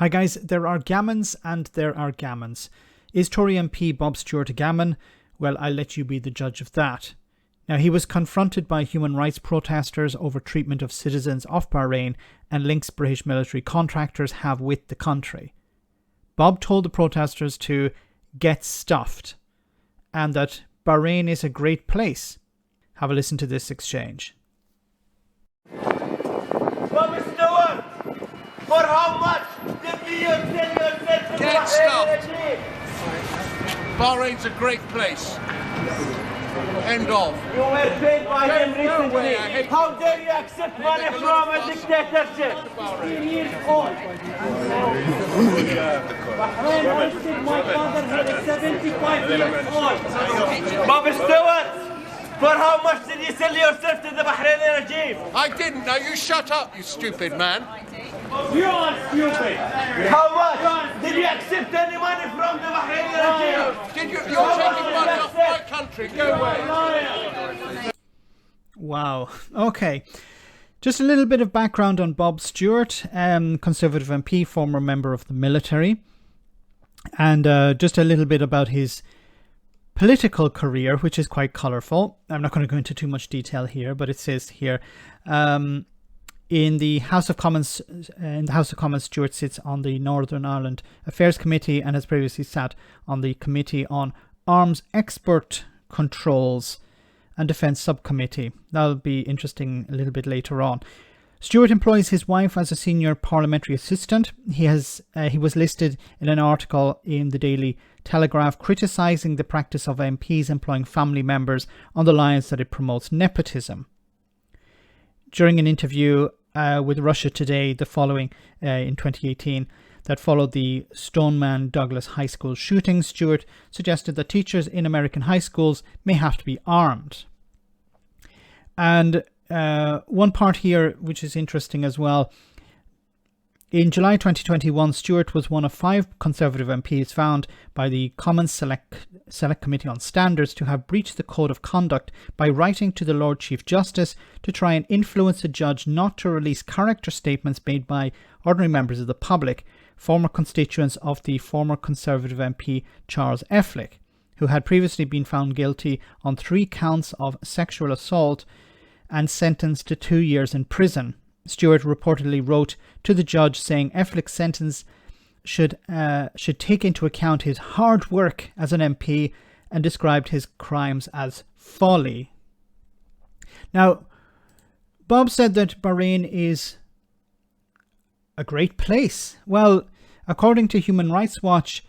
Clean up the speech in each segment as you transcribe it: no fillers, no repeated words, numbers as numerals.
Hi guys, there are gammons and there are gammons. Is Tory MP Bob Stewart a gammon? Well, I'll let you be the judge of that. Now, he was confronted by human rights protesters over treatment of citizens of Bahrain and links British military contractors have with the country. Bob told the protesters to get stuffed and that Bahrain is a great place. Have a listen to this exchange. Bob Stewart, for how much did you sell yourself to Get the stuffed. regime? Bahrain's a great place. End of. You were paid by him No way, recently. I hate How dare you accept money make a from lot a of fuss. dictatorship? 16 years old. Bahrain hosted my father here at 75 years old. Bob Stewart, for how much did you sell yourself to the Bahraini regime? I didn't. Now you shut up, you stupid man. You are stupid. How much? Did you accept any money from the Bahraini regime? Did you? You're taking money off my country. Go away. Wow. Okay. Just a little bit of background on Bob Stewart, Conservative MP, former member of the military. And just a little bit about his political career, which is quite colourful. I'm not going to go into too much detail here, but it says here, in the House of Commons, Stewart sits on the Northern Ireland Affairs Committee and has previously sat on the Committee on Arms Export Controls and Defence Subcommittee. That'll be interesting a little bit later on. Stewart employs his wife as a senior parliamentary assistant. He was listed in an article in the Daily Telegraph criticising the practice of MPs employing family members on the lines that it promotes nepotism. During an interview with Russia Today, the following in 2018, that followed the Stoneman Douglas High School shooting, Stewart suggested that teachers in American high schools may have to be armed. And one part here, which is interesting as well. In July 2021, Stewart was one of 5 Conservative MPs found by the Commons Select Committee on Standards to have breached the Code of Conduct by writing to the Lord Chief Justice to try and influence a judge not to release character statements made by ordinary members of the public, former constituents of the former Conservative MP Charles Efflick, who had previously been found guilty on 3 counts of sexual assault and sentenced to 2 years in prison. Stewart reportedly wrote to the judge saying Efflick's sentence should take into account his hard work as an MP and described his crimes as folly. Now, Bob said that Bahrain is a great place. Well, according to Human Rights Watch,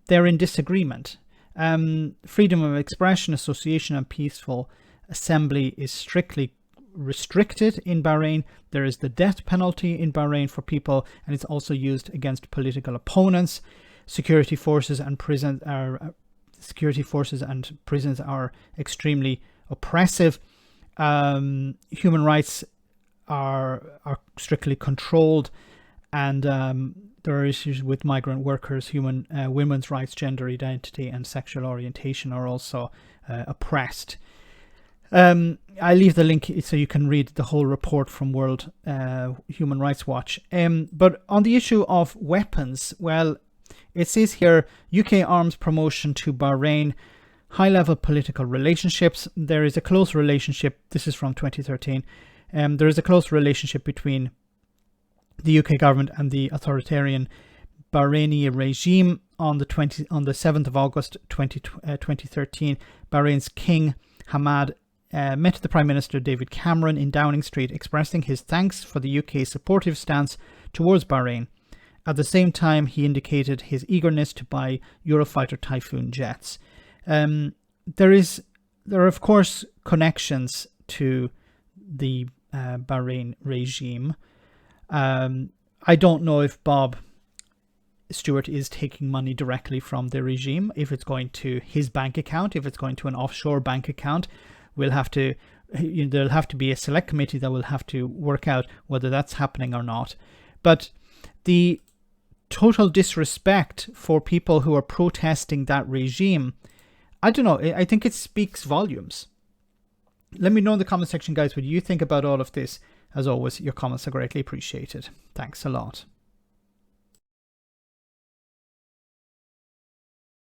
they're in disagreement. Freedom of expression, association and peaceful assembly is strictly restricted in Bahrain. There is the death penalty in Bahrain for people, and it's also used against political opponents. Security forces and prisons are extremely oppressive. Human rights are strictly controlled, and there are issues with migrant workers. Women's rights, gender identity, and sexual orientation are also oppressed. I leave the link so you can read the whole report from World Human Rights Watch. But on the issue of weapons, well, it says here, UK arms promotion to Bahrain, high-level political relationships. There is a close relationship. This is from 2013. There is a close relationship between the UK government and the authoritarian Bahraini regime. On the 7th of August 2013, Bahrain's King Hamad met the Prime Minister David Cameron in Downing Street, expressing his thanks for the UK's supportive stance towards Bahrain. At the same time, he indicated his eagerness to buy Eurofighter Typhoon jets. There are of course connections to the Bahrain regime. I don't know if Bob Stewart is taking money directly from the regime, if it's going to his bank account, if it's going to an offshore bank account. There'll have to be a select committee that will have to work out whether that's happening or not. But the total disrespect for people who are protesting that regime, I don't know, I think it speaks volumes. Let me know in the comment section, guys, what you think about all of this. As always, your comments are greatly appreciated. Thanks a lot.